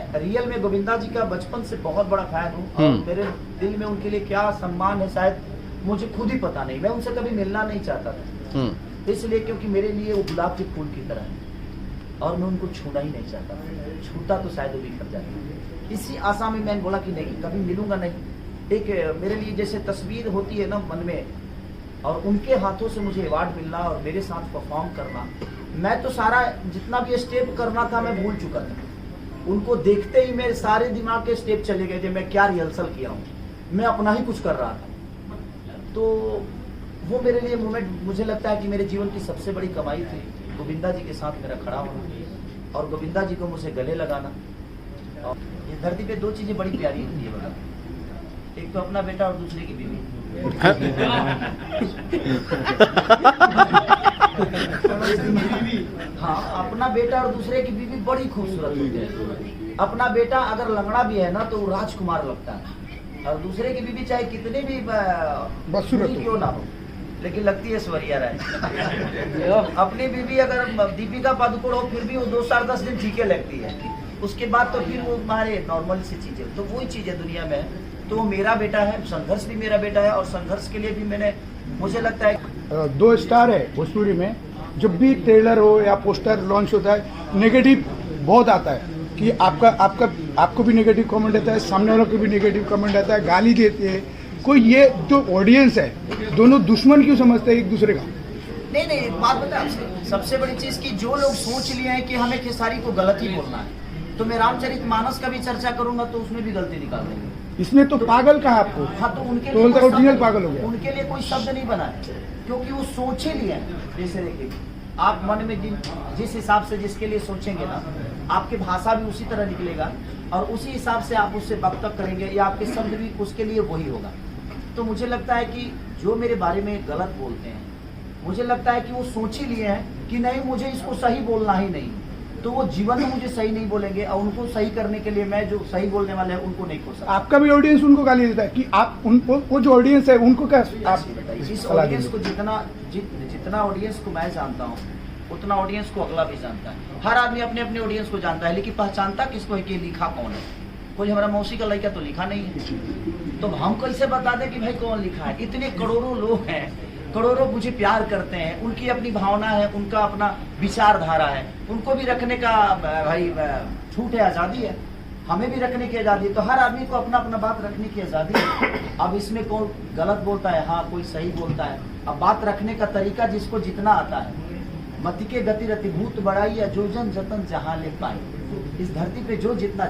Real में गोविंदा जी का बचपन से बहुत बड़ा फैन हूँ और मेरे दिल में उनके लिए क्या सम्मान है शायद मुझे खुद ही पता नहीं। मैं उनसे कभी मिलना नहीं चाहता था इसलिए क्योंकि मेरे लिए वो गुलाब के फूल की तरह है और मैं उनको छूना ही नहीं चाहता। छूता तो शायद वो बिखर जाता। इसी आशा में मैंने बोला कि नहीं कभी मिलूंगा नहीं। एक मेरे लिए जैसे तस्वीर होती है ना मन में, और उनके हाथों से मुझे अवार्ड मिलना और मेरे साथ परफॉर्म करना, मैं तो सारा जितना भी स्टेप करना था मैं भूल चुका था। उनको देखते ही मेरे सारे दिमाग के स्टेप चले गए थे। मैं क्या रिहर्सल किया हूँ, मैं अपना ही कुछ कर रहा था। तो वो मेरे लिए मोमेंट मुझे लगता है कि मेरे जीवन की सबसे बड़ी कमाई थी गोविंदा जी के साथ मेरा खड़ा होना और गोविंदा जी को मुझे गले लगाना। और इस धरती पे दो चीजें बड़ी प्यारी होती है बता, एक तो अपना बेटा और दूसरे की बीवी। हाँ, अपना बेटा और दूसरे की बीवी बड़ी खूबसूरत होती है। अपना बेटा अगर लंगड़ा भी है ना तो वो राजकुमार लगता है और दूसरे की बीवी चाहे कितने भी क्यों ना हो लेकिन लगती है ऐश्वर्या राय। अपनी बीवी अगर दीपिका पादुकोण हो फिर भी वो 2-10 दिन ठीके लगती है, उसके बाद तो फिर वो हमारे नॉर्मल सी चीजें। तो वही चीजें दुनिया में है। तो वो मेरा बेटा है, संघर्ष भी मेरा बेटा है और संघर्ष के लिए भी मैंने, मुझे लगता है 2 स्टार है भोजपुरी में। जब भी ट्रेलर हो या पोस्टर लॉन्च होता है नेगेटिव बहुत आता है कि आपको भी नेगेटिव कमेंट आता है, सामने वालों को भी नेगेटिव कमेंट आता है, गाली देते हैं। कोई ये जो ऑडियंस है दोनों दुश्मन क्यों समझते हैं एक दूसरे का? नहीं एक बात बता आपसे, सबसे बड़ी चीज की जो लोग सोच लिए हैं कि हमें खेसारी को गलत ही बोलना है, तो मैं रामचरितमानस का भी चर्चा करूंगा तो उसमें भी गलती निकाल देंगे। इसने तो पागल कहा आपको। हाँ, तो उनके तो लिए ओरिजिनल पागल हो गया। उनके लिए कोई शब्द नहीं बना है क्योंकि वो सोच ही लिए। जैसे देखिए आप मन में जिस हिसाब से जिसके लिए सोचेंगे ना, आपकी भाषा भी उसी तरह निकलेगा और उसी हिसाब से आप उससे वक्तव्य करेंगे या आपके शब्द भी उसके लिए वही होगा। तो मुझे लगता है कि जो मेरे बारे में गलत बोलते हैं, मुझे लगता है कि वो सोच ही लिए हैं कि नहीं मुझे इसको सही बोलना ही नहीं, तो वो जीवन में मुझे सही नहीं बोलेंगे और उनको सही करने के लिए मैं जो सही बोलने वाले हैं उनको नहीं खोल सकता। आपका भी ऑडियंस उनको गाली देता है कि आप उनको, वो जो ऑडियंस है उनको क्या आप जिस ऑडियंस को जितना ऑडियंस को मैं जानता हूँ उतना ऑडियंस को अगला भी जानता है। हर आदमी अपने अपने ऑडियंस को जानता है, लेकिन पहचानता किसको है कि लिखा कौन है। कोई हमारा मौसी का लड़का तो लिखा नहीं है, तो हम कैसे बता दें कि भाई कौन लिखा है? इतने करोड़ों लोग हैं, करोड़ों मुझे प्यार करते हैं, उनकी अपनी भावना है, उनका अपना विचारधारा है, उनको भी रखने का भाई छूट है, आज़ादी है, हमें भी रखने की आज़ादी है। तो हर आदमी को अपना अपना बात रखने की आज़ादी है। अब इसमें कौन गलत बोलता है, हाँ कोई सही बोलता है। अब बात रखने का तरीका जिसको जितना आता है, मति के गति रति भूत बढ़ाई या जो जन जतन जहाँ ले पाए, इस धरती पे जो जितना